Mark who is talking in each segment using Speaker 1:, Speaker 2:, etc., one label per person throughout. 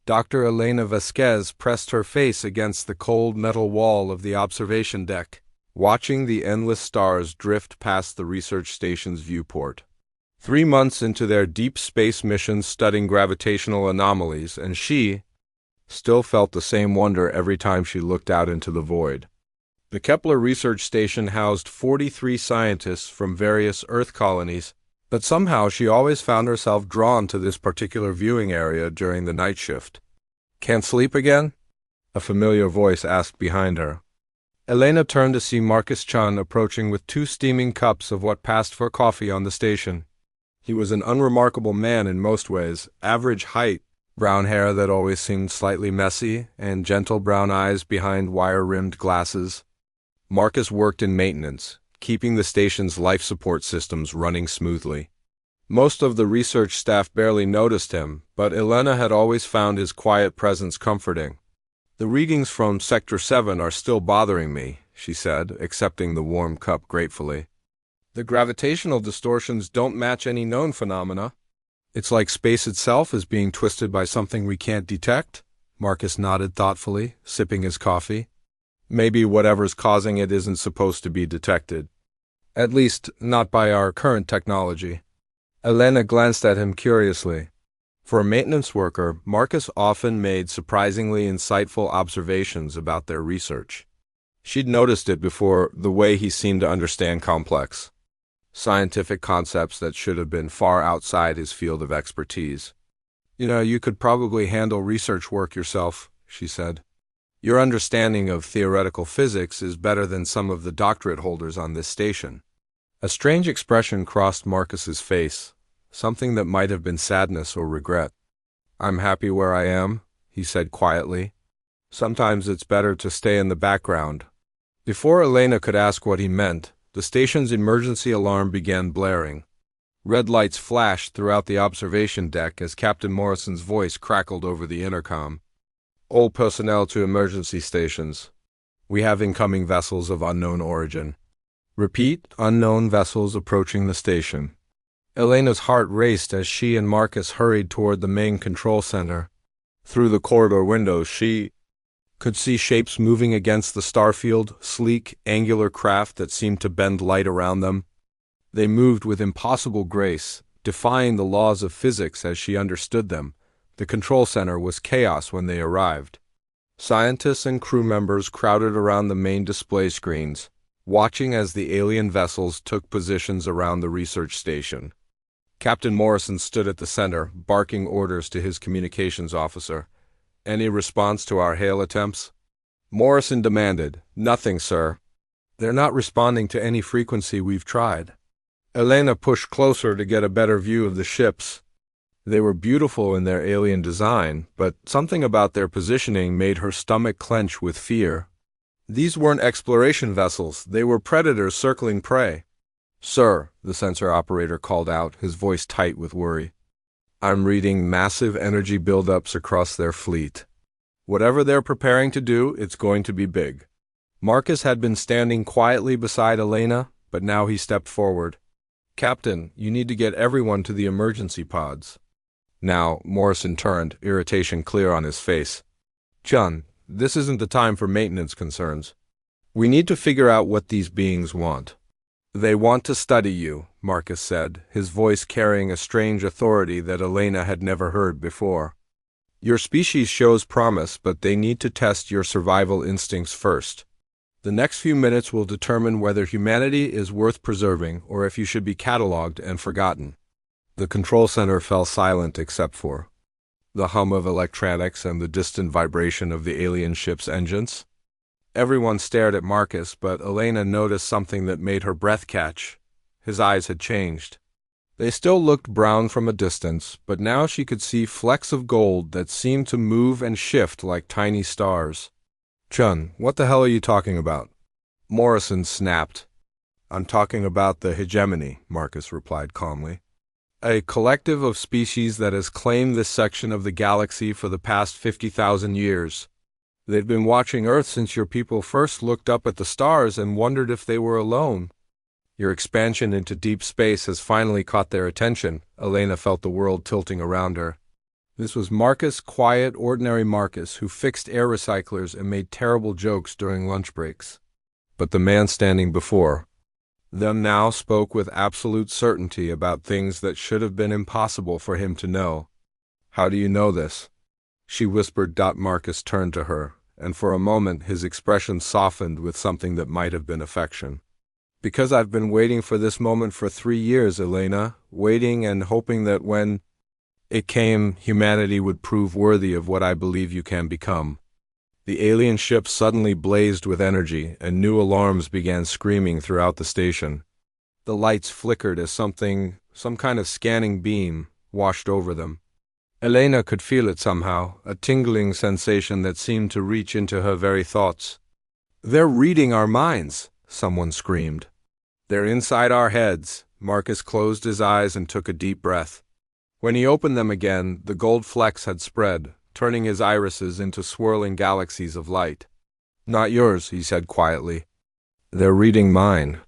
Speaker 1: Dr. Elena Vasquez pressed her face against the cold metal wall of the observation deck, watching the endless stars drift past the research station's viewport. 3 months into their deep space mission studying gravitational anomalies, and she still felt the same wonder every time she looked out into the void. The Kepler research station housed 43 scientists from various Earth colonies, but somehow she always found herself drawn to this particular viewing area during the night shift. "Can't sleep again?" a familiar voice asked behind her. Elena turned to see Marcus Chun approaching with 2 steaming cups of what passed for coffee on the station. He was an unremarkable man in most ways, average height, brown hair that always seemed slightly messy, and gentle brown eyes behind wire-rimmed glasses. Marcus worked in maintenance, keeping the station's life support systems running smoothly. Most of the research staff barely noticed him, but Elena had always found his quiet presence comforting. "The readings from Sector 7 are still bothering me," she said, accepting the warm cup gratefully. "The gravitational distortions don't match any known phenomena." "It's like space itself is being twisted by something we can't detect?" Marcus nodded thoughtfully, sipping his coffee. "Maybe whatever's causing it isn't supposed to be detected. At least, not by our current technology." Elena glanced at him curiously. For a maintenance worker, Marcus often made surprisingly insightful observations about their research. She'd noticed it before, the way he seemed to understand complex scientific concepts that should have been far outside his field of expertise. You could probably handle research work yourself," she said. "Your understanding of theoretical physics is better than some of the doctorate holders on this station." A strange expression crossed Marcus's face, something that might have been sadness or regret. "I'm happy where I am," he said quietly. "Sometimes it's better to stay in the background." Before Elena could ask what he meant, the station's emergency alarm began blaring. Red lights flashed throughout the observation deck as Captain Morrison's voice crackled over the intercom. "All personnel to emergency stations. We have incoming vessels of unknown origin. Repeat, unknown vessels approaching the station." Elena's heart raced as she and Marcus hurried toward the main control center. Through the corridor windows, she could see shapes moving against the starfield, sleek, angular craft that seemed to bend light around them. They moved with impossible grace, defying the laws of physics as she understood them. The control center was chaos when they arrived. Scientists and crew members crowded around the main display screens, watching as the alien vessels took positions around the research station. Captain Morrison stood at the center, barking orders to his communications officer. "Any response to our hail attempts?" Morrison demanded. "Nothing, sir. They're not responding to any frequency we've tried." Elena pushed closer to get a better view of the ships. They were beautiful in their alien design, but something about their positioning made her stomach clench with fear. These weren't exploration vessels, they were predators circling prey. "Sir," the sensor operator called out, his voice tight with worry. "I'm reading massive energy buildups across their fleet. Whatever they're preparing to do, it's going to be big." Marcus had been standing quietly beside Elena, but now he stepped forward. "Captain, you need to get everyone to the emergency pods." Now, Morrison turned, irritation clear on his face. "Chun, this isn't the time for maintenance concerns. We need to figure out what these beings want." "They want to study you," Marcus said, his voice carrying a strange authority that Elena had never heard before. "Your species shows promise, but they need to test your survival instincts first. The next few minutes will determine whether humanity is worth preserving or if you should be catalogued and forgotten." The control center fell silent except for the hum of electronics and the distant vibration of the alien ship's engines. Everyone stared at Marcus, but Elena noticed something that made her breath catch. His eyes had changed. They still looked brown from a distance, but now she could see flecks of gold that seemed to move and shift like tiny stars. "Chun, what the hell are you talking about?" Morrison snapped. "I'm talking about the hegemony," Marcus replied calmly. "A collective of species that has claimed this section of the galaxy for the past 50,000 years. They've been watching Earth since your people first looked up at the stars and wondered if they were alone. Your expansion into deep space has finally caught their attention." Elena felt the world tilting around her. This was Marcus, quiet, ordinary Marcus, who fixed air recyclers and made terrible jokes during lunch breaks. But the man standing before them now spoke with absolute certainty about things that should have been impossible for him to know. "How do you know this?" she whispered. Marcus turned to her, and for a moment his expression softened with something that might have been affection. "Because I've been waiting for this moment for 3 years, Elena, waiting and hoping that when it came, humanity would prove worthy of what I believe you can become." The alien ship suddenly blazed with energy, and new alarms began screaming throughout the station. The lights flickered as some kind of scanning beam, washed over them. Elena could feel it somehow, a tingling sensation that seemed to reach into her very thoughts. "They're reading our minds," someone screamed. "They're inside our heads." Marcus closed his eyes and took a deep breath. When he opened them again, the gold flecks had spread, turning his irises into swirling galaxies of light. "Not yours," he said quietly. "They're reading mine."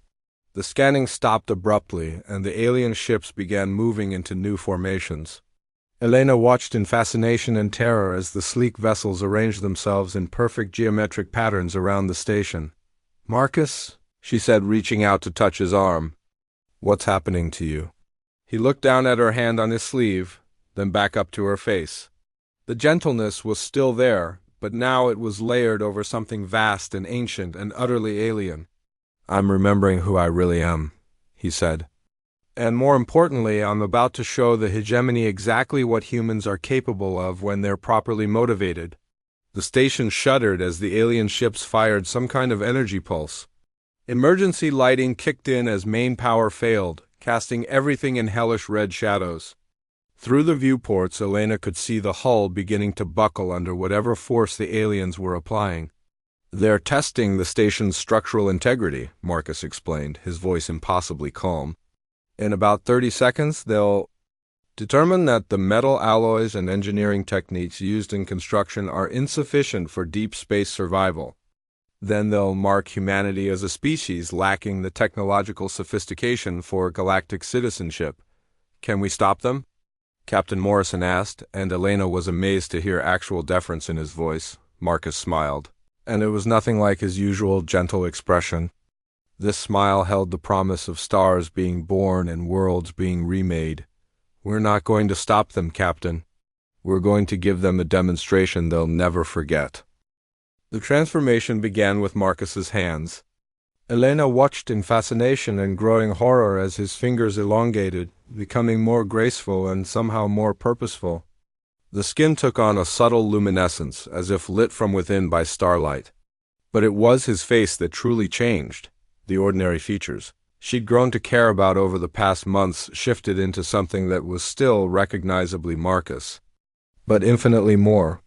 Speaker 1: The scanning stopped abruptly, and the alien ships began moving into new formations. Elena watched in fascination and terror as the sleek vessels arranged themselves in perfect geometric patterns around the station. "Marcus," she said, reaching out to touch his arm. "What's happening to you?" He looked down at her hand on his sleeve, then back up to her face. The gentleness was still there, but now it was layered over something vast and ancient and utterly alien. "I'm remembering who I really am," he said. "And more importantly, I'm about to show the hegemony exactly what humans are capable of when they're properly motivated." The station shuddered as the alien ships fired some kind of energy pulse. Emergency lighting kicked in as main power failed, casting everything in hellish red shadows. Through the viewports, Elena could see the hull beginning to buckle under whatever force the aliens were applying. "They're testing the station's structural integrity," Marcus explained, his voice impossibly calm. "In about 30 seconds, they'll determine that the metal alloys and engineering techniques used in construction are insufficient for deep space survival. Then they'll mark humanity as a species lacking the technological sophistication for galactic citizenship. Can we stop them?" Captain Morrison asked, and Elena was amazed to hear actual deference in his voice. Marcus smiled, and it was nothing like his usual gentle expression. This smile held the promise of stars being born and worlds being remade. "We're not going to stop them, Captain. We're going to give them a demonstration they'll never forget." The transformation began with Marcus's hands. Elena watched in fascination and growing horror as his fingers elongated, becoming more graceful and somehow more purposeful. The skin took on a subtle luminescence, as if lit from within by starlight. But it was his face that truly changed. The ordinary features she'd grown to care about over the past months shifted into something that was still recognizably Marcus, but infinitely more.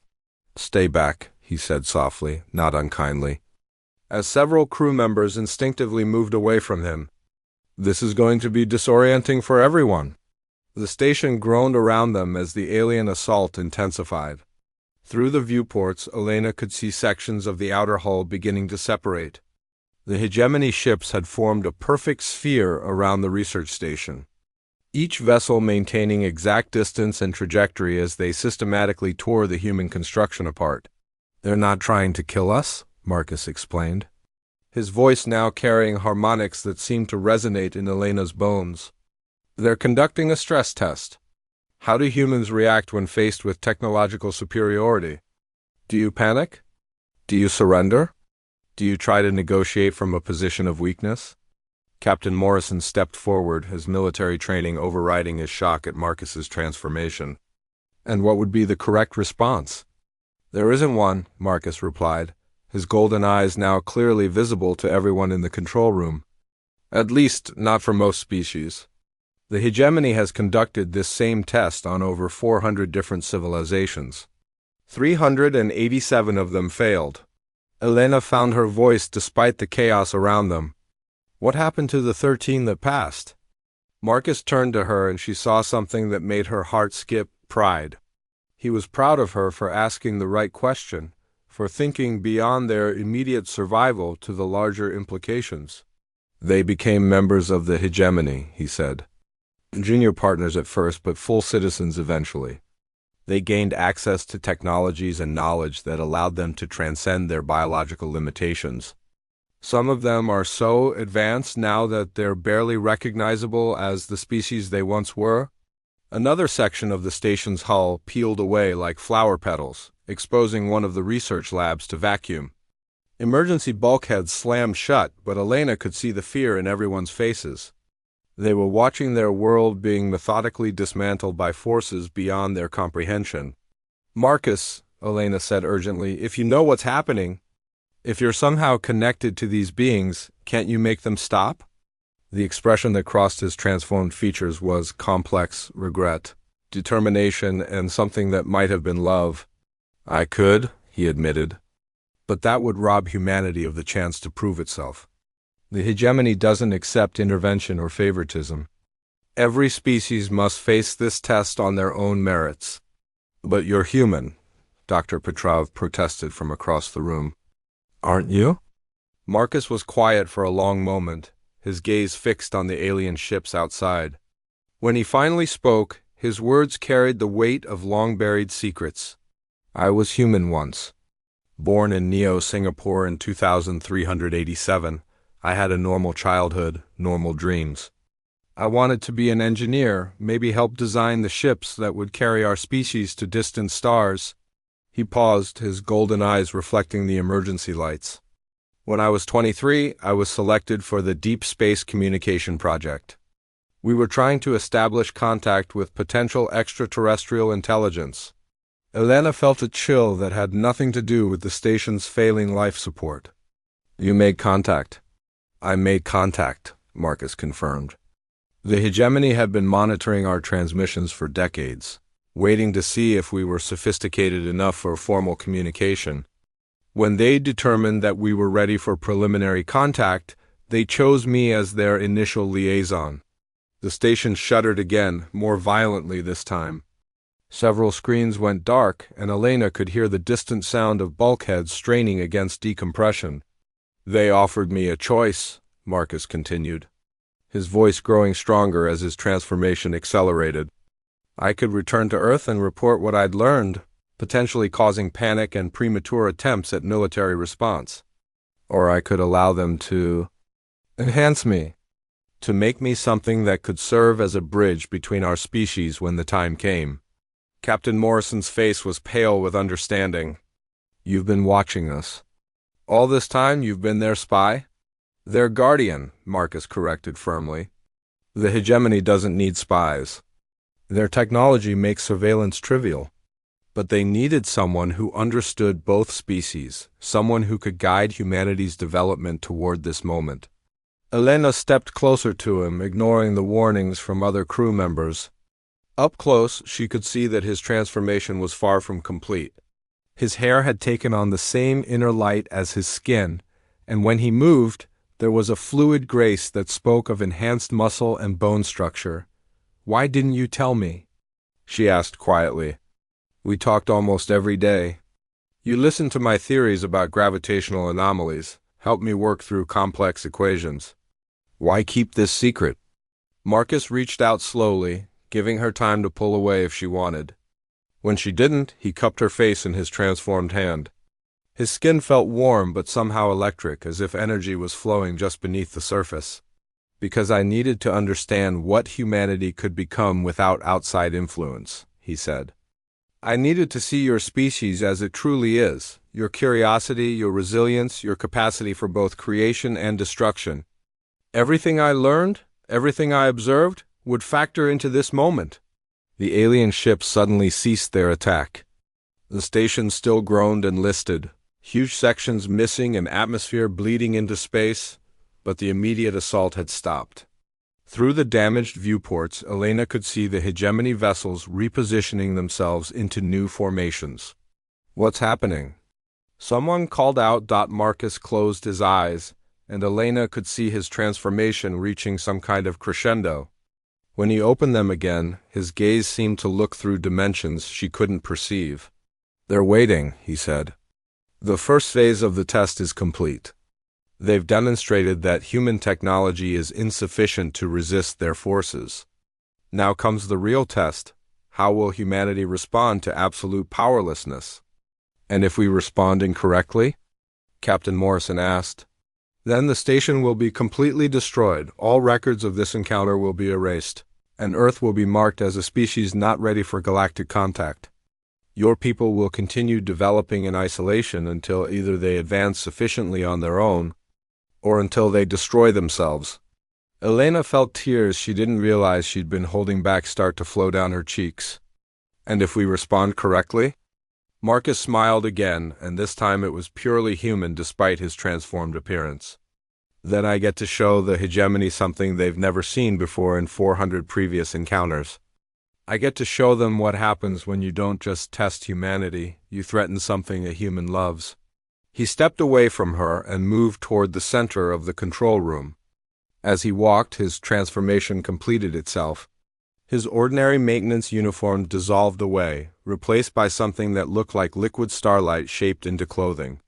Speaker 1: "Stay back," he said softly, not unkindly, as several crew members instinctively moved away from him. "This is going to be disorienting for everyone." The station groaned around them as the alien assault intensified. Through the viewports, Elena could see sections of the outer hull beginning to separate. The hegemony ships had formed a perfect sphere around the research station, each vessel maintaining exact distance and trajectory as they systematically tore the human construction apart. "They're not trying to kill us," Marcus explained, his voice now carrying harmonics that seemed to resonate in Elena's bones. "They're conducting a stress test. How do humans react when faced with technological superiority? Do you panic? Do you surrender? Do you try to negotiate from a position of weakness?" Captain Morrison stepped forward, his military training overriding his shock at Marcus's transformation. "And what would be the correct response?" "There isn't one," Marcus replied, his golden eyes now clearly visible to everyone in the control room. "At least, not for most species. The hegemony has conducted this same test on over 400 different civilizations. 387 of them failed." Elena found her voice despite the chaos around them. "What happened to the 13 that passed?" Marcus turned to her and she saw something that made her heart skip: pride. He was proud of her for asking the right question, for thinking beyond their immediate survival to the larger implications. "They became members of the hegemony," he said. "Junior partners at first, but full citizens eventually." They gained access to technologies and knowledge that allowed them to transcend their biological limitations. Some of them are so advanced now that they're barely recognizable as the species they once were. Another section of the station's hull peeled away like flower petals, exposing one of the research labs to vacuum. Emergency bulkheads slammed shut, but Elena could see the fear in everyone's faces. They were watching their world being methodically dismantled by forces beyond their comprehension. "Marcus," Elena said urgently, "if you know what's happening, if you're somehow connected to these beings, can't you make them stop?" The expression that crossed his transformed features was complex regret, determination, and something that might have been love. "I could," he admitted, "but that would rob humanity of the chance to prove itself. The hegemony doesn't accept intervention or favoritism. Every species must face this test on their own merits." "But you're human," Dr. Petrov protested from across the room. "Aren't you?" Marcus was quiet for a long moment, his gaze fixed on the alien ships outside. When he finally spoke, his words carried the weight of long-buried secrets. "I was human once. Born in Neo, Singapore in 2387, I had a normal childhood, normal dreams. I wanted to be an engineer, maybe help design the ships that would carry our species to distant stars." He paused, his golden eyes reflecting the emergency lights. "When I was 23, I was selected for the Deep Space Communication Project. We were trying to establish contact with potential extraterrestrial intelligence." Elena felt a chill that had nothing to do with the station's failing life support. "You made contact." "I made contact," Marcus confirmed. "The hegemony had been monitoring our transmissions for decades, waiting to see if we were sophisticated enough for formal communication. When they determined that we were ready for preliminary contact, they chose me as their initial liaison." The station shuddered again, more violently this time. Several screens went dark, and Elena could hear the distant sound of bulkheads straining against decompression. "They offered me a choice," Marcus continued, his voice growing stronger as his transformation accelerated. "I could return to Earth and report what I'd learned, potentially causing panic and premature attempts at military response. Or I could allow them to enhance me, to make me something that could serve as a bridge between our species when the time came." Captain Morrison's face was pale with understanding. "You've been watching us. All this time you've been their spy?" "Their guardian," Marcus corrected firmly. "The hegemony doesn't need spies. Their technology makes surveillance trivial. But they needed someone who understood both species, someone who could guide humanity's development toward this moment." Elena stepped closer to him, ignoring the warnings from other crew members. Up close, she could see that his transformation was far from complete. His hair had taken on the same inner light as his skin, and when he moved, there was a fluid grace that spoke of enhanced muscle and bone structure. "Why didn't you tell me?" she asked quietly. "We talked almost every day. You listened to my theories about gravitational anomalies, helped me work through complex equations. Why keep this secret?" Marcus reached out slowly, giving her time to pull away if she wanted. When she didn't, he cupped her face in his transformed hand. His skin felt warm but somehow electric, as if energy was flowing just beneath the surface. "Because I needed to understand what humanity could become without outside influence," he said. "I needed to see your species as it truly is, your curiosity, your resilience, your capacity for both creation and destruction. Everything I learned, everything I observed, would factor into this moment." The alien ships suddenly ceased their attack. The station still groaned and listed, huge sections missing and atmosphere bleeding into space, but the immediate assault had stopped. Through the damaged viewports, Elena could see the hegemony vessels repositioning themselves into new formations. "What's happening?" Someone called out. Marcus closed his eyes, and Elena could see his transformation reaching some kind of crescendo. When he opened them again, his gaze seemed to look through dimensions she couldn't perceive. "They're waiting," he said. "The first phase of the test is complete. They've demonstrated that human technology is insufficient to resist their forces. Now comes the real test. How will humanity respond to absolute powerlessness? And if we respond incorrectly? Captain Morrison asked. Then the station will be completely destroyed. All records of this encounter will be erased, and Earth will be marked as a species not ready for galactic contact. Your people will continue developing in isolation until either they advance sufficiently on their own, or until they destroy themselves. Elena felt tears she didn't realize she'd been holding back start to flow down her cheeks. And if we respond correctly? Marcus smiled again, and this time it was purely human despite his transformed appearance. Then I get to show the hegemony something they've never seen before in 400 previous encounters. I get to show them what happens when you don't just test humanity, you threaten something a human loves. He stepped away from her and moved toward the center of the control room. As he walked, his transformation completed itself. His ordinary maintenance uniform dissolved away, replaced by something that looked like liquid starlight shaped into clothing.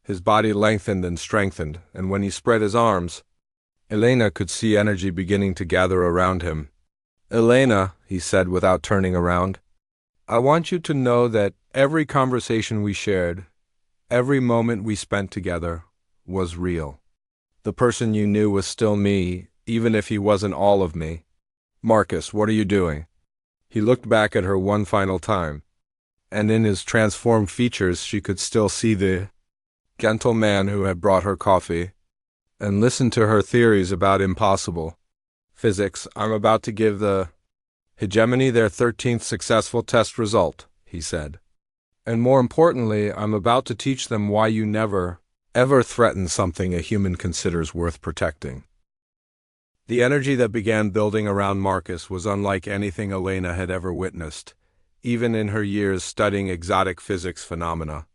Speaker 1: His body lengthened and strengthened, and when he spread his arms, Elena could see energy beginning to gather around him. Elena, he said without turning around, I want you to know that every conversation we shared, every moment we spent together, was real. The person you knew was still me, even if he wasn't all of me. Marcus, what are you doing? He looked back at her one final time, and in his transformed features she could still see the gentle man who had brought her coffee, and listened to her theories about impossible physics. I'm about to give the hegemony their 13th successful test result, he said. And more importantly, I'm about to teach them why you never, ever threaten something a human considers worth protecting. The energy that began building around Marcus was unlike anything Elena had ever witnessed, even in her years studying exotic physics phenomena.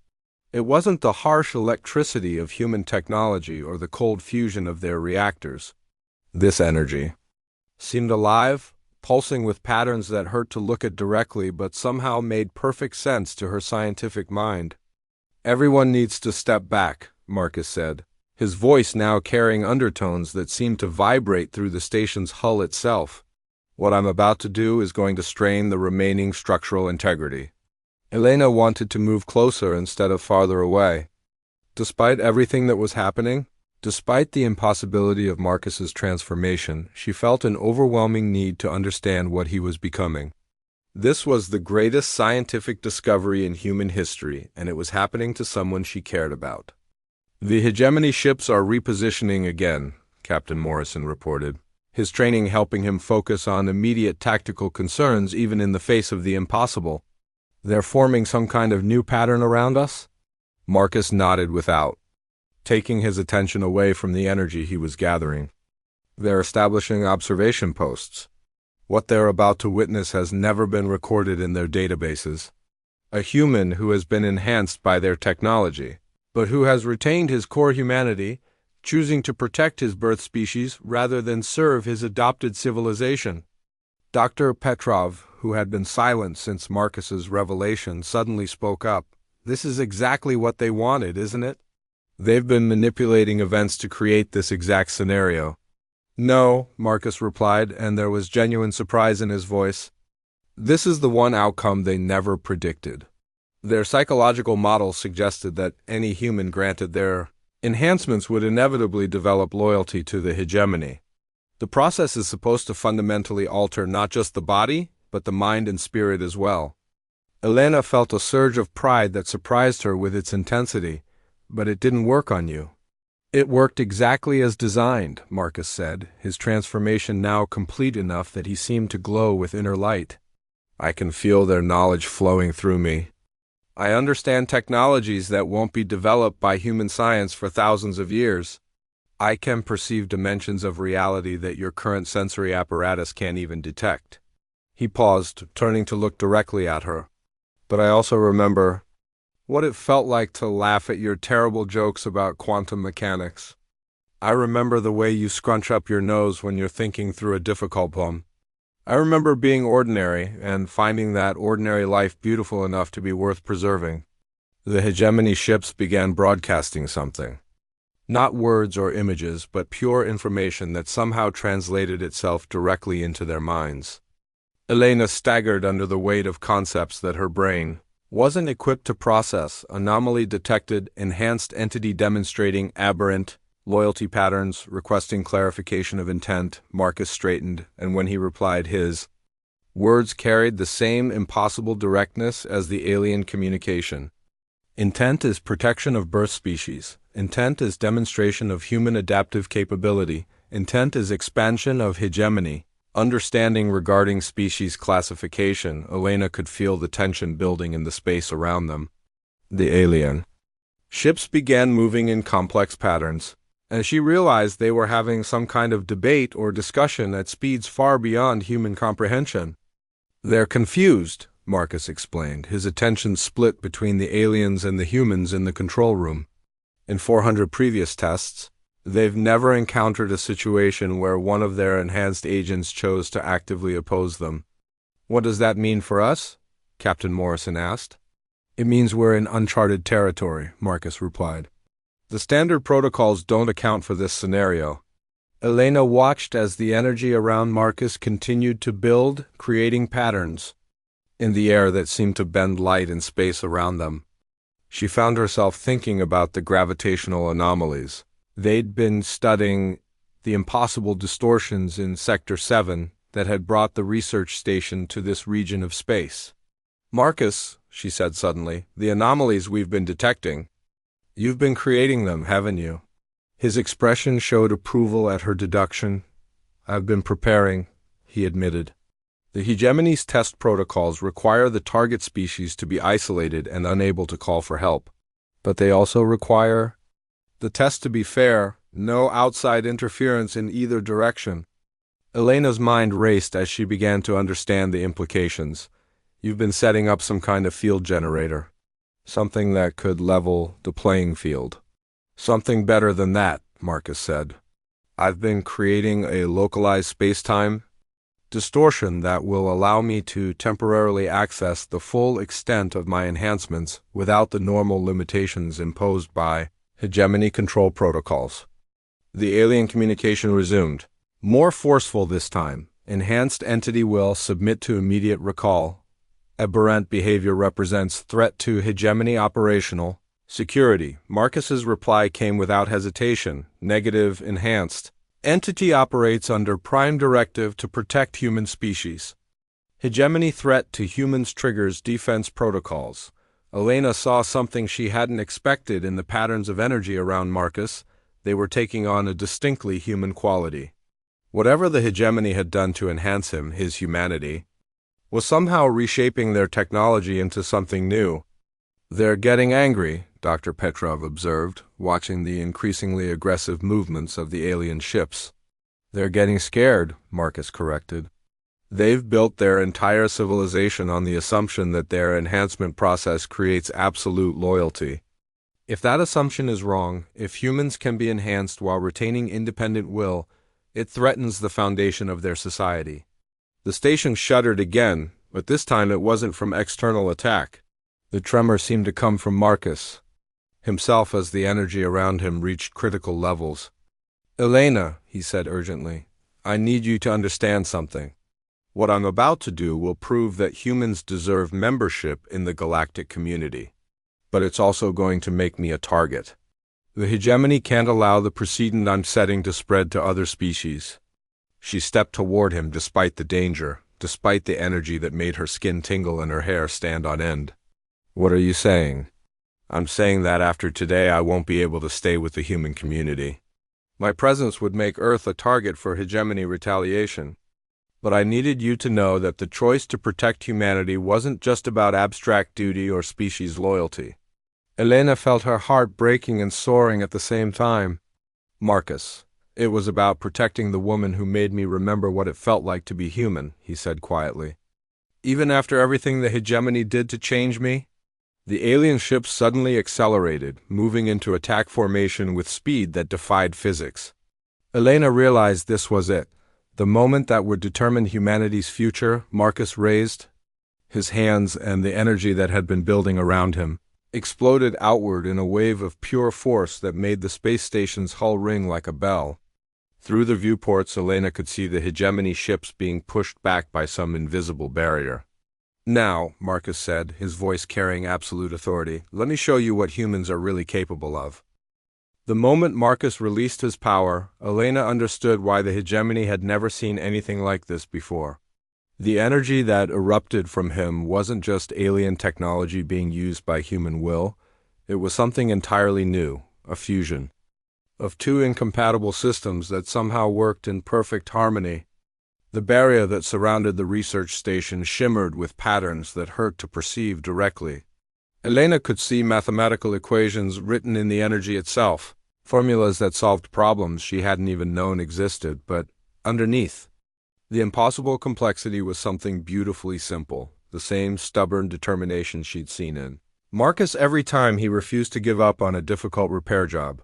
Speaker 1: It wasn't the harsh electricity of human technology or the cold fusion of their reactors. This energy seemed alive, pulsing with patterns that hurt to look at directly but somehow made perfect sense to her scientific mind. Everyone needs to step back, Marcus said, his voice now carrying undertones that seemed to vibrate through the station's hull itself. What I'm about to do is going to strain the remaining structural integrity. Elena wanted to move closer instead of farther away. Despite everything that was happening, despite the impossibility of Marcus's transformation, she felt an overwhelming need to understand what he was becoming. This was the greatest scientific discovery in human history, and it was happening to someone she cared about. The hegemony ships are repositioning again, Captain Morrison reported, his training helping him focus on immediate tactical concerns even in the face of the impossible. They're forming some kind of new pattern around us? Marcus nodded without taking his attention away from the energy he was gathering. They're establishing observation posts. What they're about to witness has never been recorded in their databases. A human who has been enhanced by their technology, but who has retained his core humanity, choosing to protect his birth species rather than serve his adopted civilization. Dr. Petrov, who had been silent since Marcus's revelation, suddenly spoke up. This is exactly what they wanted, isn't it? They've been manipulating events to create this exact scenario. No, Marcus replied, and there was genuine surprise in his voice. This is the one outcome they never predicted. Their psychological model suggested that any human granted their enhancements would inevitably develop loyalty to the hegemony. The process is supposed to fundamentally alter not just the body, but the mind and spirit as well. Elena felt a surge of pride that surprised her with its intensity, but it didn't work on you. It worked exactly as designed, Marcus said, his transformation now complete enough that he seemed to glow with inner light. I can feel their knowledge flowing through me. I understand technologies that won't be developed by human science for thousands of years. I can perceive dimensions of reality that your current sensory apparatus can't even detect. He paused, turning to look directly at her. But I also remember what it felt like to laugh at your terrible jokes about quantum mechanics. I remember the way you scrunch up your nose when you're thinking through a difficult problem. I remember being ordinary and finding that ordinary life beautiful enough to be worth preserving. The hegemony ships began broadcasting something. Not words or images, but pure information that somehow translated itself directly into their minds. Elena staggered under the weight of concepts that her brain wasn't equipped to process. Anomaly detected, enhanced entity demonstrating aberrant loyalty patterns, requesting clarification of intent. Marcus straightened, and when he replied, his words carried the same impossible directness as the alien communication. Intent is protection of birth species. Intent is demonstration of human adaptive capability. Intent is expansion of hegemony. Understanding regarding species classification. Elena could feel the tension building in the space around them. The alien ships began moving in complex patterns, and she realized they were having some kind of debate or discussion at speeds far beyond human comprehension. "They're confused," Marcus explained, his attention split between the aliens and the humans in the control room. In 400 previous tests, they've never encountered a situation where one of their enhanced agents chose to actively oppose them. "What does that mean for us?" Captain Morrison asked. "It means we're in uncharted territory," Marcus replied. "The standard protocols don't account for this scenario." Elena watched as the energy around Marcus continued to build, creating patterns in the air that seemed to bend light and space around them. She found herself thinking about the gravitational anomalies. They'd been studying the impossible distortions in Sector 7 that had brought the research station to this region of space. "Marcus," she said suddenly, "the anomalies we've been detecting, you've been creating them, haven't you?" His expression showed approval at her deduction. "I've been preparing," he admitted. "The hegemony's test protocols require the target species to be isolated and unable to call for help. But they also require the test to be fair, no outside interference in either direction." Elena's mind raced as she began to understand the implications. "You've been setting up some kind of field generator. Something that could level the playing field." "Something better than that," Marcus said. "I've been creating a localized space-time distortion that will allow me to temporarily access the full extent of my enhancements without the normal limitations imposed by hegemony control protocols." The alien communication resumed, more forceful this time. "Enhanced entity will submit to immediate recall. Aberrant behavior represents threat to hegemony operational security." Marcus's reply came without hesitation. "Negative, enhanced. Entity operates under prime directive to protect human species. Hegemony threat to humans triggers defense protocols." Elena saw something she hadn't expected in the patterns of energy around Marcus. They were taking on a distinctly human quality. Whatever the hegemony had done to enhance him, his humanity, was somehow reshaping their technology into something new. "They're getting angry," Dr. Petrov observed, watching the increasingly aggressive movements of the alien ships. "They're getting scared," Marcus corrected. "They've built their entire civilization on the assumption that their enhancement process creates absolute loyalty. If that assumption is wrong, if humans can be enhanced while retaining independent will, it threatens the foundation of their society." The station shuddered again, but this time it wasn't from external attack. The tremor seemed to come from Marcus himself as the energy around him reached critical levels. "Elena," he said urgently, "I need you to understand something. What I'm about to do will prove that humans deserve membership in the galactic community. But it's also going to make me a target. The hegemony can't allow the precedent I'm setting to spread to other species." She stepped toward him despite the danger, despite the energy that made her skin tingle and her hair stand on end. "What are you saying?" "I'm saying that after today I won't be able to stay with the human community. My presence would make Earth a target for hegemony retaliation. But I needed you to know that the choice to protect humanity wasn't just about abstract duty or species loyalty." Elena felt her heart breaking and soaring at the same time. "Marcus, it was about protecting the woman who made me remember what it felt like to be human," he said quietly. "Even after everything the hegemony did to change me?" The alien ship suddenly accelerated, moving into attack formation with speed that defied physics. Elena realized this was it, the moment that would determine humanity's future. Marcus raised his hands, and the energy that had been building around him exploded outward in a wave of pure force that made the space station's hull ring like a bell. Through the viewports, Elena could see the hegemony ships being pushed back by some invisible barrier. "Now," Marcus said, his voice carrying absolute authority, "let me show you what humans are really capable of." The moment Marcus released his power, Elena understood why the hegemony had never seen anything like this before. The energy that erupted from him wasn't just alien technology being used by human will, it was something entirely new, a fusion of two incompatible systems that somehow worked in perfect harmony. The barrier that surrounded the research station shimmered with patterns that hurt to perceive directly. Elena could see mathematical equations written in the energy itself, formulas that solved problems she hadn't even known existed, but underneath the impossible complexity was something beautifully simple, the same stubborn determination she'd seen in Marcus every time he refused to give up on a difficult repair job.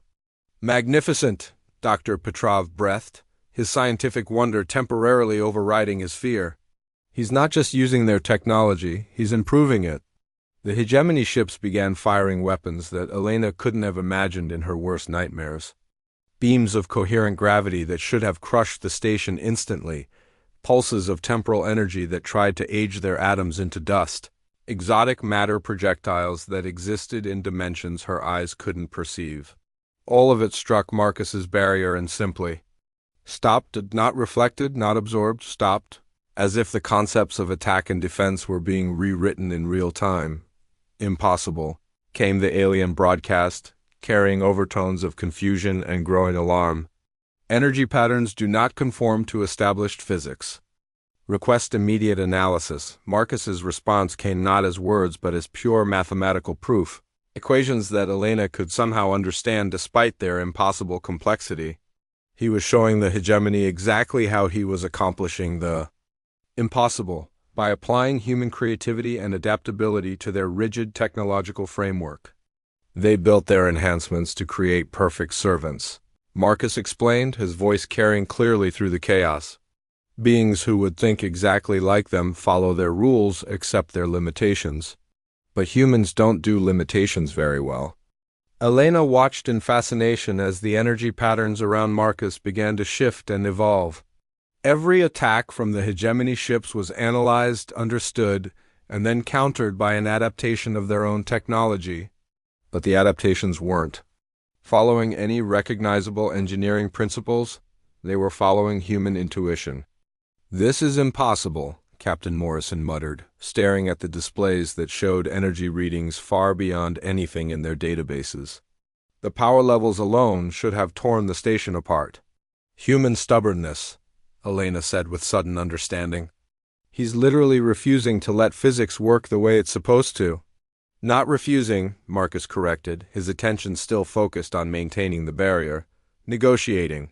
Speaker 1: "Magnificent," Dr. Petrov breathed, his scientific wonder temporarily overriding his fear. "He's not just using their technology, he's improving it." The hegemony ships began firing weapons that Elena couldn't have imagined in her worst nightmares. Beams of coherent gravity that should have crushed the station instantly, pulses of temporal energy that tried to age their atoms into dust, exotic matter projectiles that existed in dimensions her eyes couldn't perceive. All of it struck Marcus's barrier and simply stopped, not reflected, not absorbed, stopped, as if the concepts of attack and defense were being rewritten in real time. "Impossible," came the alien broadcast, carrying overtones of confusion and growing alarm. "Energy patterns do not conform to established physics. Request immediate analysis." Marcus's response came not as words but as pure mathematical proof, equations that Elena could somehow understand despite their impossible complexity. He was showing the hegemony exactly how he was accomplishing the impossible, by applying human creativity and adaptability to their rigid technological framework. They built their enhancements to create perfect servants, Marcus explained, his voice carrying clearly through the chaos. Beings who would think exactly like them, follow their rules, accept their limitations. But humans don't do limitations very well. Elena watched in fascination as the energy patterns around Marcus began to shift and evolve. Every attack from the hegemony ships was analyzed, understood, and then countered by an adaptation of their own technology. But the adaptations weren't following any recognizable engineering principles, they were following human intuition. "This is impossible," Captain Morrison muttered, staring at the displays that showed energy readings far beyond anything in their databases. The power levels alone should have torn the station apart. "Human stubbornness," Elena said with sudden understanding. "He's literally refusing to let physics work the way it's supposed to." "Not refusing," Marcus corrected, his attention still focused on maintaining the barrier. "Negotiating.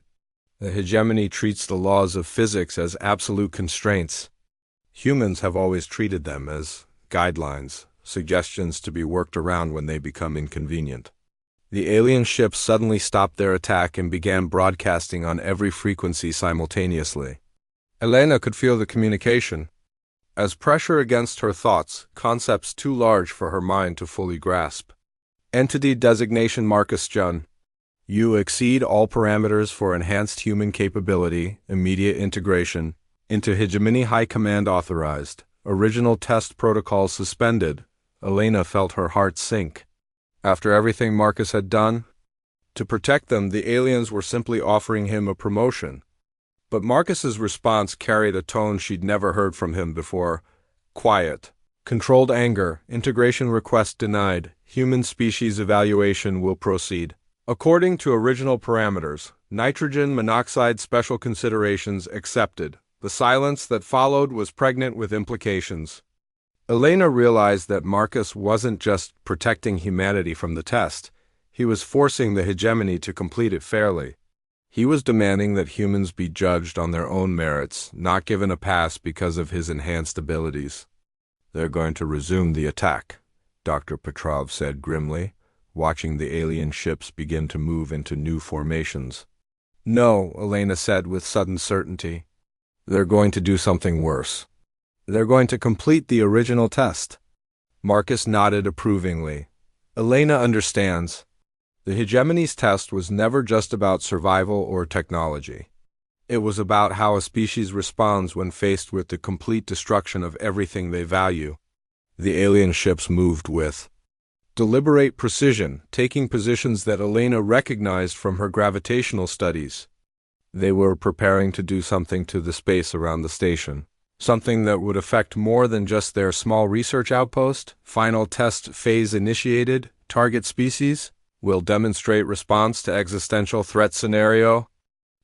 Speaker 1: The hegemony treats the laws of physics as absolute constraints. Humans have always treated them as guidelines, suggestions to be worked around when they become inconvenient." The alien ships suddenly stopped their attack and began broadcasting on every frequency simultaneously. Elena could feel the communication. As pressure against her thoughts, concepts too large for her mind to fully grasp. Entity designation Marcus Jun. You exceed all parameters for enhanced human capability, immediate integration, into hegemony high command authorized. Original test protocol suspended. Elena felt her heart sink. After everything Marcus had done to protect them, the aliens were simply offering him a promotion. But Marcus's response carried a tone she'd never heard from him before. Quiet. Controlled anger. Integration request denied. Human species evaluation will proceed. According to original parameters, nitrogen monoxide special considerations accepted. The silence that followed was pregnant with implications. Elena realized that Marcus wasn't just protecting humanity from the test. He was forcing the hegemony to complete it fairly. He was demanding that humans be judged on their own merits, not given a pass because of his enhanced abilities. "They're going to resume the attack," Dr. Petrov said grimly, watching the alien ships begin to move into new formations. "No," Elena said with sudden certainty. "They're going to do something worse. They're going to complete the original test." Marcus nodded approvingly. "Elena understands. The hegemony's test was never just about survival or technology. It was about how a species responds when faced with the complete destruction of everything they value. The alien ships moved with deliberate precision, taking positions that Elena recognized from her gravitational studies. They were preparing to do something to the space around the station. Something that would affect more than just their small research outpost. Final test phase initiated. Target species will demonstrate response to existential threat scenario.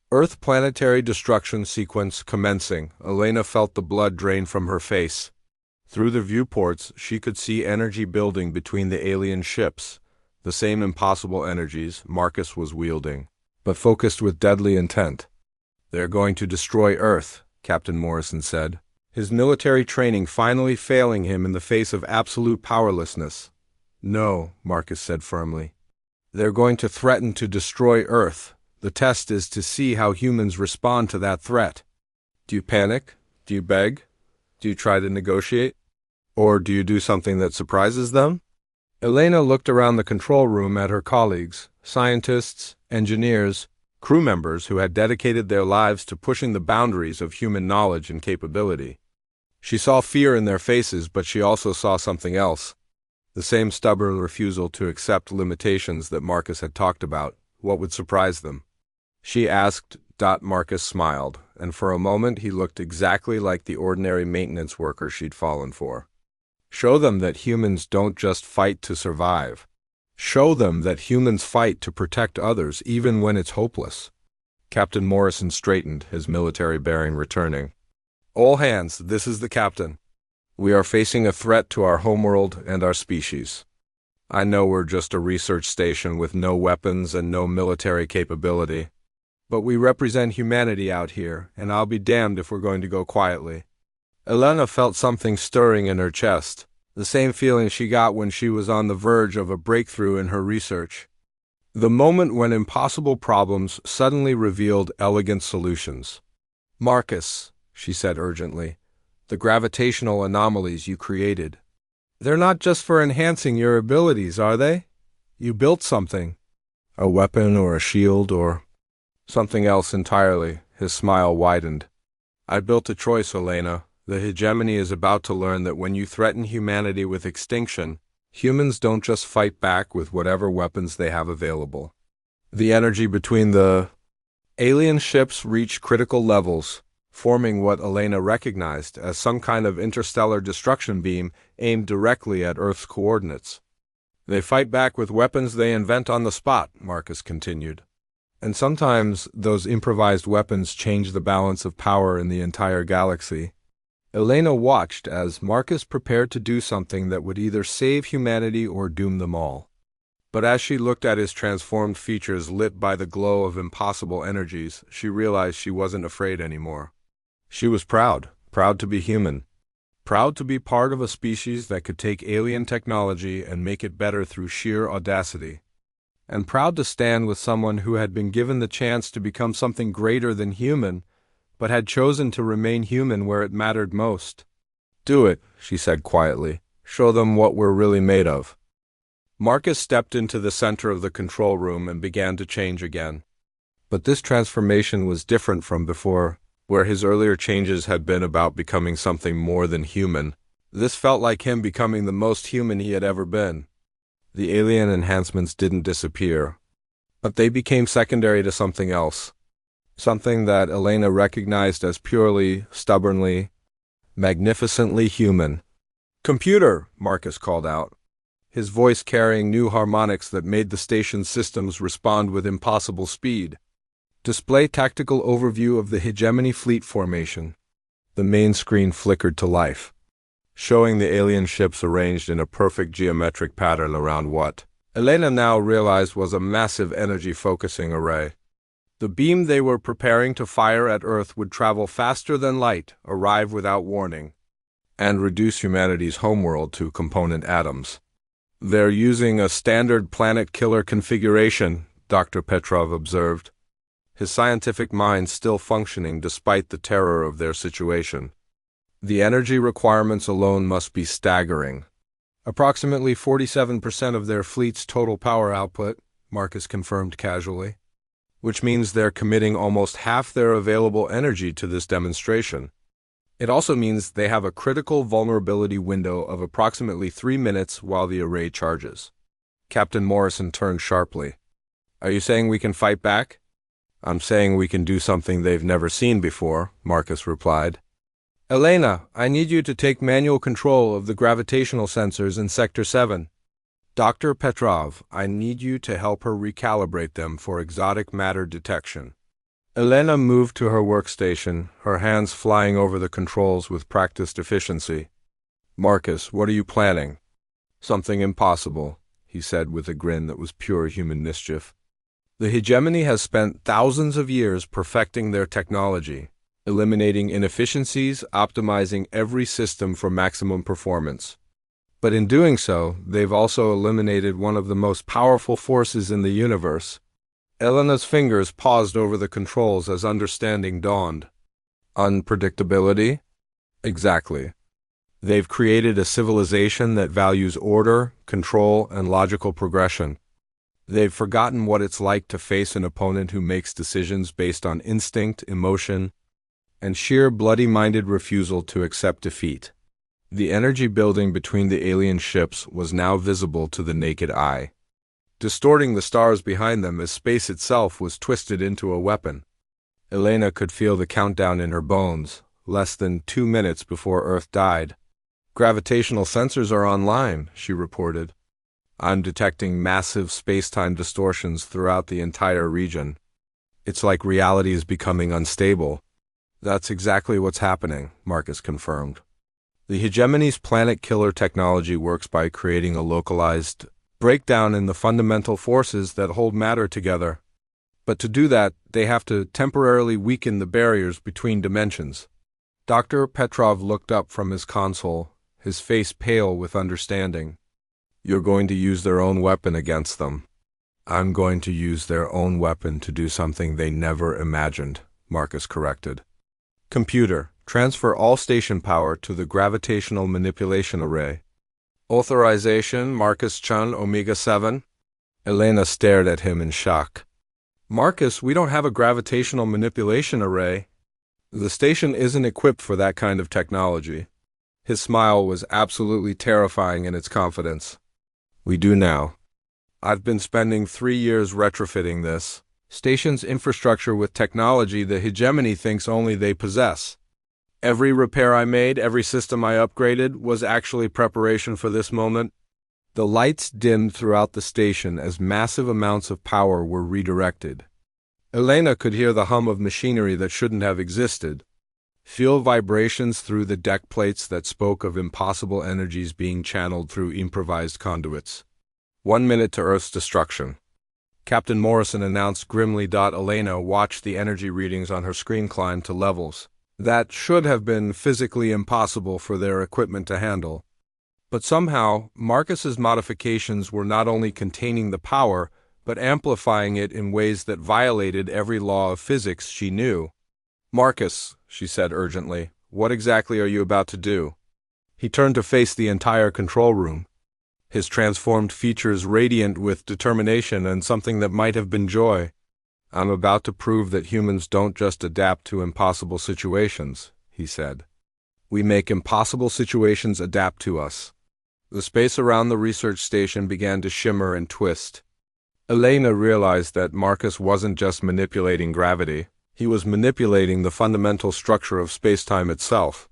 Speaker 1: Earth planetary destruction sequence commencing. Elena felt the blood drain from her face. Through the viewports, she could see energy building between the alien ships, the same impossible energies Marcus was wielding, but focused with deadly intent. "They're going to destroy Earth," Captain Morrison said, his military training finally failing him in the face of absolute powerlessness. "No," Marcus said firmly. "They're going to threaten to destroy Earth. The test is to see how humans respond to that threat. Do you panic? Do you beg? Do you try to negotiate? Or do you do something that surprises them?" Elena looked around the control room at her colleagues, scientists, engineers, crew members who had dedicated their lives to pushing the boundaries of human knowledge and capability. She saw fear in their faces, but she also saw something else. The same stubborn refusal to accept limitations that Marcus had talked about. What would surprise them? She asked. Marcus smiled, and for a moment he looked exactly like the ordinary maintenance worker she'd fallen for. Show them that humans don't just fight to survive. Show them that humans fight to protect others even when it's hopeless. Captain Morrison straightened, his military bearing returning. "All hands, this is the captain. We are facing a threat to our homeworld and our species. I know we're just a research station with no weapons and no military capability, but we represent humanity out here, and I'll be damned if we're going to go quietly." Elena felt something stirring in her chest, the same feeling she got when she was on the verge of a breakthrough in her research. The moment when impossible problems suddenly revealed elegant solutions. "Marcus," she said urgently, "the gravitational anomalies you created. They're not just for enhancing your abilities, are they? You built something. A weapon or a shield or something else entirely." His smile widened. "I built a choice, Elena. The hegemony is about to learn that when you threaten humanity with extinction, humans don't just fight back with whatever weapons they have available. The energy between the alien ships reached critical levels, forming what Elena recognized as some kind of interstellar destruction beam aimed directly at Earth's coordinates. "They fight back with weapons they invent on the spot," Marcus continued. "And sometimes those improvised weapons change the balance of power in the entire galaxy." Elena watched as Marcus prepared to do something that would either save humanity or doom them all. But as she looked at his transformed features lit by the glow of impossible energies, she realized she wasn't afraid anymore. She was proud to be human, proud to be part of a species that could take alien technology and make it better through sheer audacity, and proud to stand with someone who had been given the chance to become something greater than human, but had chosen to remain human where it mattered most. "Do it," she said quietly. "Show them what we're really made of." Marcus stepped into the center of the control room and began to change again. But this transformation was different from before, where his earlier changes had been about becoming something more than human. This felt like him becoming the most human he had ever been. The alien enhancements didn't disappear, but they became secondary to something else. Something that Elena recognized as purely, stubbornly, magnificently human. "Computer," Marcus called out, his voice carrying new harmonics that made the station's systems respond with impossible speed. "Display tactical overview of the hegemony fleet formation." The main screen flickered to life, showing the alien ships arranged in a perfect geometric pattern around what Elena now realized was a massive energy focusing array. The beam they were preparing to fire at Earth would travel faster than light, arrive without warning, and reduce humanity's homeworld to component atoms. "They're using a standard planet killer configuration," Dr. Petrov observed, his scientific mind still functioning despite the terror of their situation. "The energy requirements alone must be staggering. Approximately 47% of their fleet's total power output," Marcus confirmed casually. which means they're committing almost half their available energy to this demonstration. It also means they have a critical vulnerability window of approximately 3 minutes while the array charges. Captain Morrison turned sharply. Are you saying we can fight back? I'm saying we can do something they've never seen before, Marcus replied. Elena, I need you to take manual control of the gravitational sensors in Sector 7. Dr. Petrov, I need you to help her recalibrate them for exotic matter detection. Elena moved to her workstation, her hands flying over the controls with practiced efficiency. Marcus, what are you planning? Something impossible, he said with a grin that was pure human mischief. The hegemony has spent thousands of years perfecting their technology, eliminating inefficiencies, optimizing every system for maximum performance. But in doing so, they've also eliminated one of the most powerful forces in the universe. Elena's fingers paused over the controls as understanding dawned. Unpredictability? Exactly. They've created a civilization that values order, control, and logical progression. They've forgotten what it's like to face an opponent who makes decisions based on instinct, emotion, and sheer bloody-minded refusal to accept defeat. The energy building between the alien ships was now visible to the naked eye, distorting the stars behind them as space itself was twisted into a weapon. Elena could feel the countdown in her bones, less than 2 minutes before Earth died. Gravitational sensors are online, she reported. I'm detecting massive space-time distortions throughout the entire region. It's like reality is becoming unstable. That's exactly what's happening, Marcus confirmed. The hegemony's planet killer technology works by creating a localized breakdown in the fundamental forces that hold matter together. But to do that, they have to temporarily weaken the barriers between dimensions. Dr. Petrov looked up from his console, his face pale with understanding. You're going to use their own weapon against them. I'm going to use their own weapon to do something they never imagined, Marcus corrected. Computer, transfer all station power to the gravitational manipulation array. Authorization, Marcus Chun, Omega 7. Elena stared at him in shock. Marcus, we don't have a gravitational manipulation array. The station isn't equipped for that kind of technology. His smile was absolutely terrifying in its confidence. We do now. I've been spending 3 years retrofitting this station's infrastructure with technology the hegemony thinks only they possess. Every repair I made, every system I upgraded, was actually preparation for this moment. The lights dimmed throughout the station as massive amounts of power were redirected. Elena could hear the hum of machinery that shouldn't have existed, feel vibrations through the deck plates that spoke of impossible energies being channeled through improvised conduits. 1 minute to Earth's destruction. Captain Morrison announced grimly. Elena watched the energy readings on her screen climb to levels that should have been physically impossible for their equipment to handle. But somehow, Marcus's modifications were not only containing the power, but amplifying it in ways that violated every law of physics she knew. Marcus, she said urgently, what exactly are you about to do? He turned to face the entire control room, his transformed features radiant with determination and something that might have been joy. I'm about to prove that humans don't just adapt to impossible situations, he said. We make impossible situations adapt to us. The space around the research station began to shimmer and twist. Elena realized that Marcus wasn't just manipulating gravity, he was manipulating the fundamental structure of space-time itself.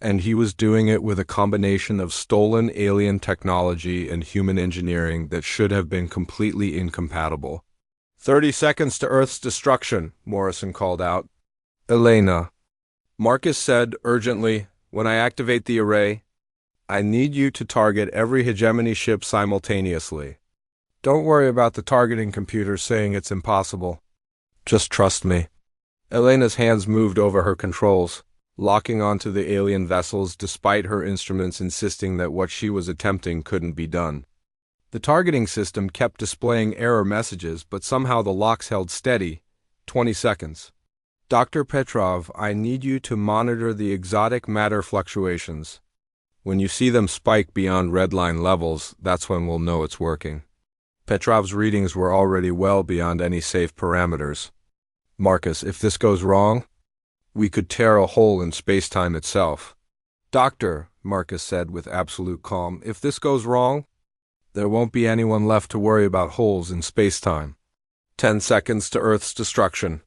Speaker 1: And he was doing it with a combination of stolen alien technology and human engineering that should have been completely incompatible. 30 seconds to Earth's destruction, Morrison called out. Elena, Marcus said urgently, when I activate the array, I need you to target every hegemony ship simultaneously. Don't worry about the targeting computer saying it's impossible. Just trust me. Elena's hands moved over her controls, locking onto the alien vessels despite her instruments insisting that what she was attempting couldn't be done. The targeting system kept displaying error messages, but somehow the locks held steady. 20 seconds. Dr. Petrov, I need you to monitor the exotic matter fluctuations. When you see them spike beyond redline levels, that's when we'll know it's working. Petrov's readings were already well beyond any safe parameters. Marcus, if this goes wrong, we could tear a hole in space-time itself. Doctor, Marcus said with absolute calm, if this goes wrong, there won't be anyone left to worry about holes in space-time. 10 seconds to Earth's destruction.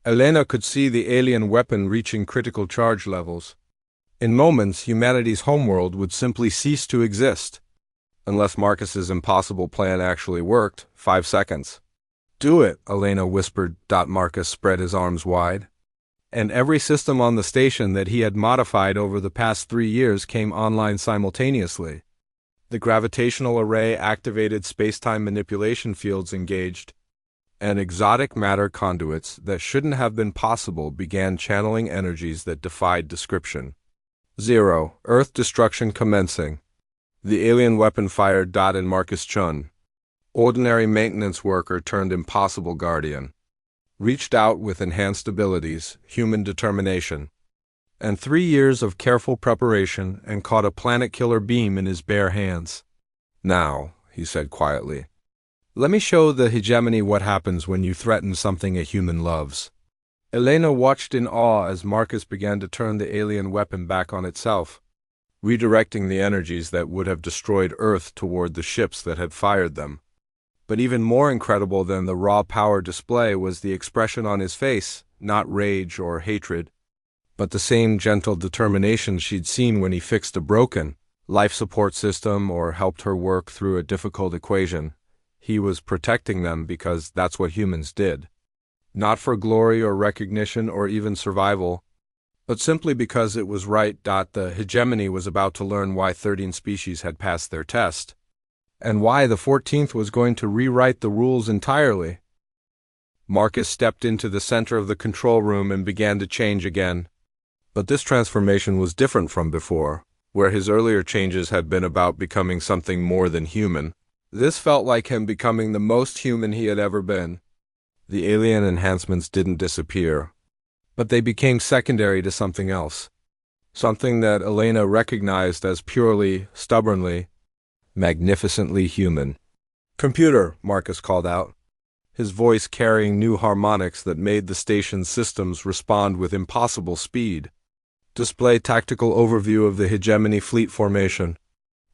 Speaker 1: Elena could see the alien weapon reaching critical charge levels. In moments, humanity's homeworld would simply cease to exist. Unless Marcus's impossible plan actually worked. 5 seconds. Do it, Elena whispered. Marcus spread his arms wide. And every system on the station that he had modified over the past 3 years came online simultaneously. The gravitational array activated space-time manipulation fields engaged, and exotic matter conduits that shouldn't have been possible began channeling energies that defied description. 0. Earth destruction commencing. The alien weapon fired. And Marcus Chun, ordinary maintenance worker turned impossible guardian, reached out with enhanced abilities, human determination, and 3 years of careful preparation and caught a planet-killer beam in his bare hands. Now, he said quietly, let me show the hegemony what happens when you threaten something a human loves. Elena watched in awe as Marcus began to turn the alien weapon back on itself, redirecting the energies that would have destroyed Earth toward the ships that had fired them. But even more incredible than the raw power display was the expression on his face, not rage or hatred, but the same gentle determination she'd seen when he fixed a broken life support system or helped her work through a difficult equation. He was protecting them because that's what humans did. Not for glory or recognition or even survival, but simply because it was right. The hegemony was about to learn why 13 species had passed their test, and why the 14th was going to rewrite the rules entirely. Marcus stepped into the center of the control room and began to change again. But this transformation was different from before, where his earlier changes had been about becoming something more than human. This felt like him becoming the most human he had ever been. The alien enhancements didn't disappear, but they became secondary to something else. Something that Elena recognized as purely, stubbornly, magnificently human. Computer, Marcus called out, his voice carrying new harmonics that made the station's systems respond with impossible speed. Display tactical overview of the hegemony fleet formation.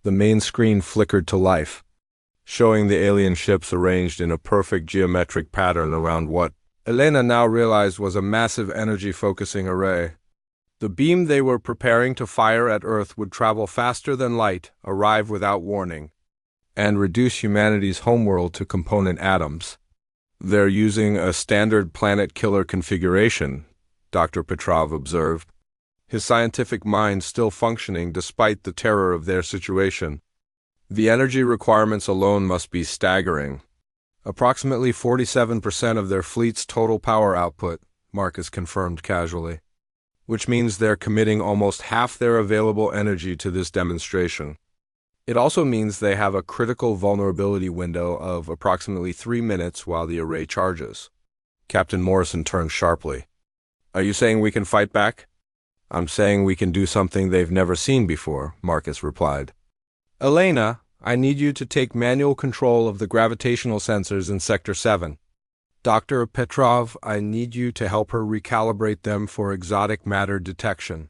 Speaker 1: The main screen flickered to life, showing the alien ships arranged in a perfect geometric pattern around what Elena now realized was a massive energy-focusing array. The beam they were preparing to fire at Earth would travel faster than light, arrive without warning, and reduce humanity's homeworld to component atoms. They're using a standard planet-killer configuration, Dr. Petrov observed, his scientific mind still functioning despite the terror of their situation. The energy requirements alone must be staggering. Approximately 47% of their fleet's total power output, Marcus confirmed casually, which means they're committing almost half their available energy to this demonstration. It also means they have a critical vulnerability window of approximately 3 minutes while the array charges. Captain Morrison turned sharply. Are you saying we can fight back? I'm saying we can do something they've never seen before, Marcus replied. Elena, I need you to take manual control of the gravitational sensors in Sector 7. Dr. Petrov, I need you to help her recalibrate them for exotic matter detection.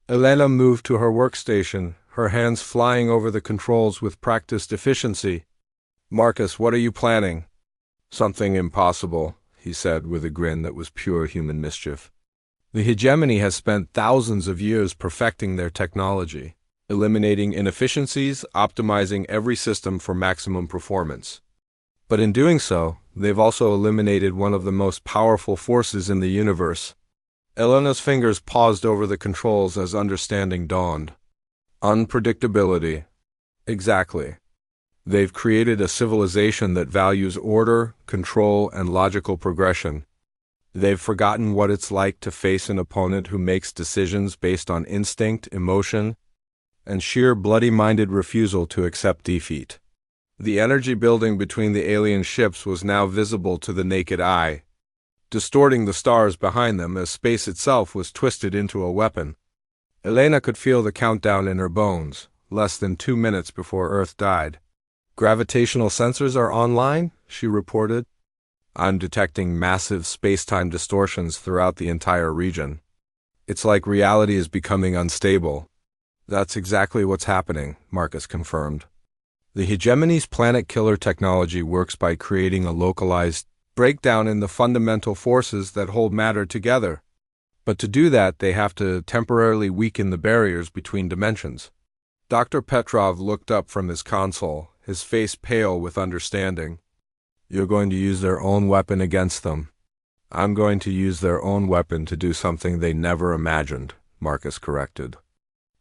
Speaker 1: Elena moved to her workstation, her hands flying over the controls with practiced efficiency. Marcus, what are you planning? Something impossible, he said with a grin that was pure human mischief. The hegemony has spent thousands of years perfecting their technology, eliminating inefficiencies, optimizing every system for maximum performance. But in doing so, they've also eliminated one of the most powerful forces in the universe. Elena's fingers paused over the controls as understanding dawned. Unpredictability. Exactly. They've created a civilization that values order, control, and logical progression. They've forgotten what it's like to face an opponent who makes decisions based on instinct, emotion, and sheer bloody-minded refusal to accept defeat. The energy building between the alien ships was now visible to the naked eye, distorting the stars behind them as space itself was twisted into a weapon. Elena could feel the countdown in her bones, less than 2 minutes before Earth died. Gravitational sensors are online, she reported. I'm detecting massive space-time distortions throughout the entire region. It's like reality is becoming unstable. That's exactly what's happening, Marcus confirmed. The hegemony's planet killer technology works by creating a localized breakdown in the fundamental forces that hold matter together. But to do that, they have to temporarily weaken the barriers between dimensions. Dr. Petrov looked up from his console, his face pale with understanding. You're going to use their own weapon against them. I'm going to use their own weapon to do something they never imagined, Marcus corrected.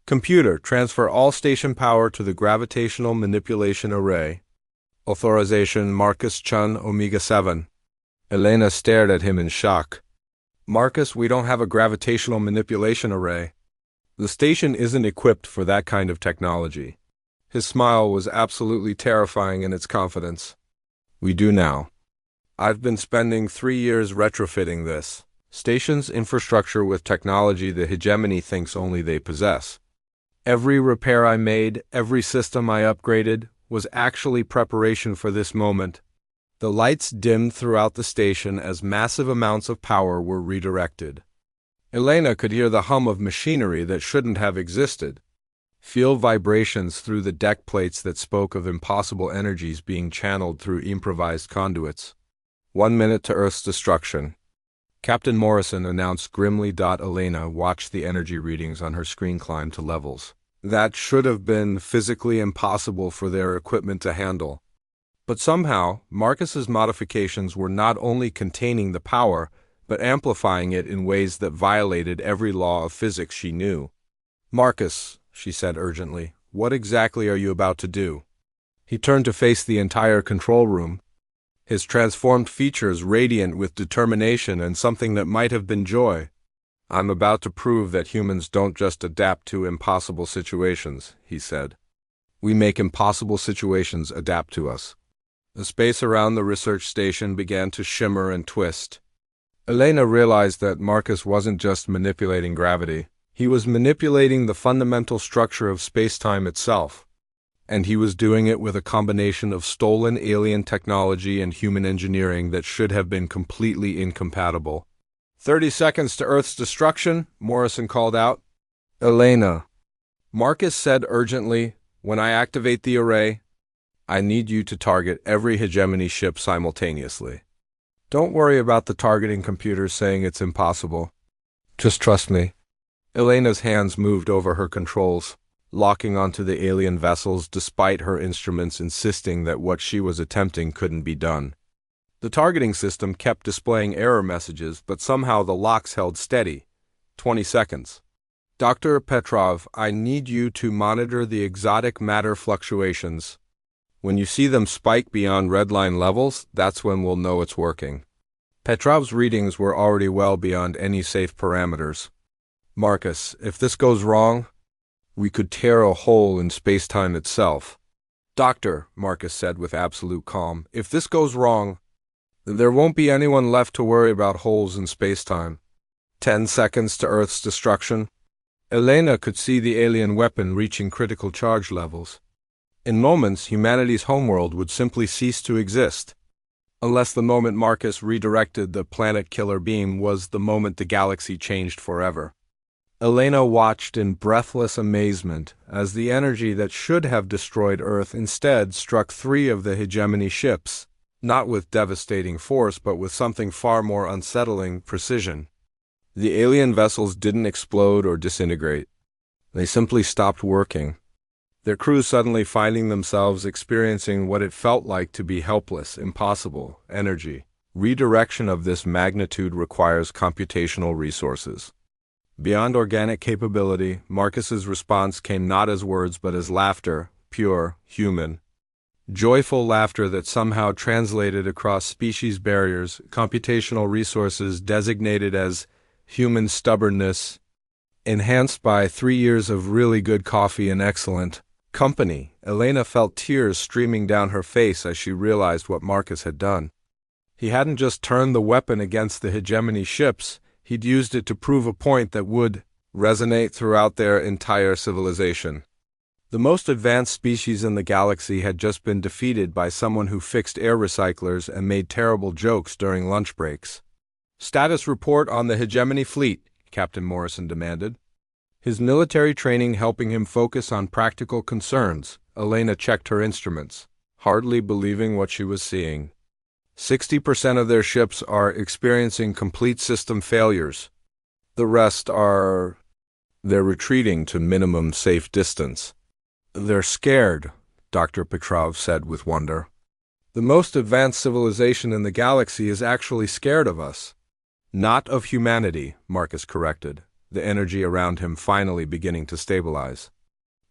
Speaker 1: Computer, transfer all station power to the gravitational manipulation array. Authorization Marcus Chun Omega 7. Elena stared at him in shock. Marcus, we don't have a gravitational manipulation array. The station isn't equipped for that kind of technology. His smile was absolutely terrifying in its confidence. We do now. I've been spending 3 years retrofitting this station's infrastructure with technology the hegemony thinks only they possess. Every repair I made, every system I upgraded, was actually preparation for this moment. The lights dimmed throughout the station as massive amounts of power were redirected. Elena could hear the hum of machinery that shouldn't have existed, feel vibrations through the deck plates that spoke of impossible energies being channeled through improvised conduits. 1 minute to Earth's destruction. Captain Morrison announced grimly. Elena watched the energy readings on her screen climb to levels that should have been physically impossible for their equipment to handle. But somehow, Marcus's modifications were not only containing the power, but amplifying it in ways that violated every law of physics she knew. Marcus, she said urgently, what exactly are you about to do? He turned to face the entire control room, his transformed features radiant with determination and something that might have been joy. I'm about to prove that humans don't just adapt to impossible situations, he said. We make impossible situations adapt to us. The space around the research station began to shimmer and twist. Elena realized that Marcus wasn't just manipulating gravity. He was manipulating the fundamental structure of space-time itself. And he was doing it with a combination of stolen alien technology and human engineering that should have been completely incompatible. 30 seconds to Earth's destruction, Morrison called out. Elena, Marcus said urgently, when I activate the array, I need you to target every hegemony ship simultaneously. Don't worry about the targeting computer saying it's impossible. Just trust me. Elena's hands moved over her controls, locking onto the alien vessels despite her instruments insisting that what she was attempting couldn't be done. The targeting system kept displaying error messages, but somehow the locks held steady. 20 seconds. Dr. Petrov, I need you to monitor the exotic matter fluctuations. When you see them spike beyond redline levels, that's when we'll know it's working. Petrov's readings were already well beyond any safe parameters. Marcus, if this goes wrong, we could tear a hole in space-time itself. Doctor, Marcus said with absolute calm, if this goes wrong, there won't be anyone left to worry about holes in space-time. 10 seconds to Earth's destruction. Elena could see the alien weapon reaching critical charge levels. In moments, humanity's homeworld would simply cease to exist. Unless the moment Marcus redirected the planet-killer beam was the moment the galaxy changed forever. Elena watched in breathless amazement as the energy that should have destroyed Earth instead struck 3 of the hegemony ships, not with devastating force but with something far more unsettling precision. The alien vessels didn't explode or disintegrate. They simply stopped working, their crews suddenly finding themselves experiencing what it felt like to be helpless, impossible energy. Redirection of this magnitude requires computational resources. Beyond organic capability, Marcus's response came not as words but as laughter, pure, human. Joyful laughter that somehow translated across species barriers, computational resources designated as human stubbornness, enhanced by 3 years of really good coffee and excellent company. Elena felt tears streaming down her face as she realized what Marcus had done. He hadn't just turned the weapon against the hegemony ships, he'd used it to prove a point that would resonate throughout their entire civilization. The most advanced species in the galaxy had just been defeated by someone who fixed air recyclers and made terrible jokes during lunch breaks. "Status report on the hegemony fleet," Captain Morrison demanded. His military training helping him focus on practical concerns. Elena checked her instruments, hardly believing what she was seeing. 60% of their ships are experiencing complete system failures. The rest they're retreating to minimum safe distance. "They're scared," Dr. Petrov said with wonder. "The most advanced civilization in the galaxy is actually scared of us." "Not of humanity," Marcus corrected, the energy around him finally beginning to stabilize.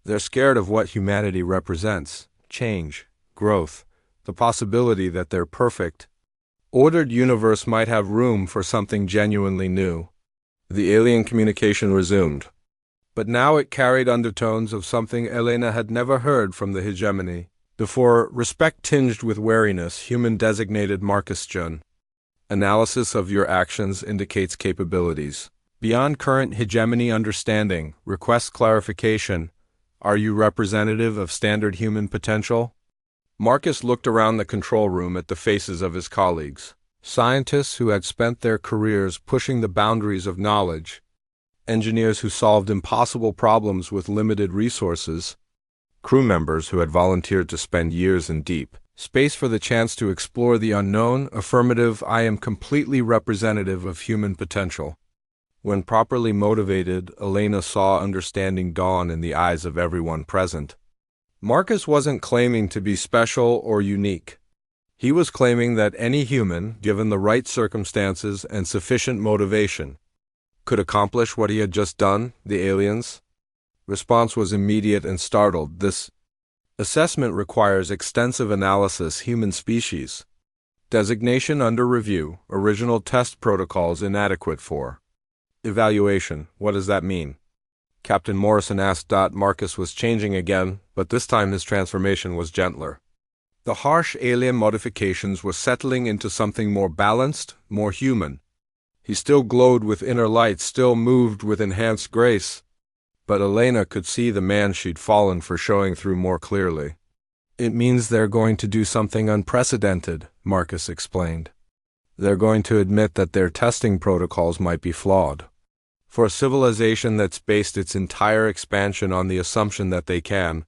Speaker 1: "They're scared of what humanity represents: change, growth, the possibility that their perfect, ordered universe might have room for something genuinely new." The alien communication resumed, but now it carried undertones of something Elena had never heard from the hegemony before. Respect tinged with wariness, human designated Marcus Jun. "Analysis of your actions indicates capabilities beyond current hegemony understanding. Request clarification. Are you representative of standard human potential?" Marcus looked around the control room at the faces of his colleagues. Scientists who had spent their careers pushing the boundaries of knowledge, engineers who solved impossible problems with limited resources, crew members who had volunteered to spend years in deep space for the chance to explore the unknown. Affirmative, I am completely representative of human potential. When properly motivated, Elena saw understanding dawn in the eyes of everyone present. Marcus wasn't claiming to be special or unique. He was claiming that any human, given the right circumstances and sufficient motivation, could accomplish what he had just done. The aliens' response was immediate and startled. "This assessment requires extensive analysis. Human species. Designation under review. Original test protocols inadequate for evaluation." "What does that mean?" Captain Morrison asked. Marcus was changing again, but this time his transformation was gentler. The harsh alien modifications were settling into something more balanced, more human. He still glowed with inner light, still moved with enhanced grace, but Elena could see the man she'd fallen for showing through more clearly. "It means they're going to do something unprecedented," Marcus explained. "They're going to admit that their testing protocols might be flawed. For a civilization that's based its entire expansion on the assumption that they can,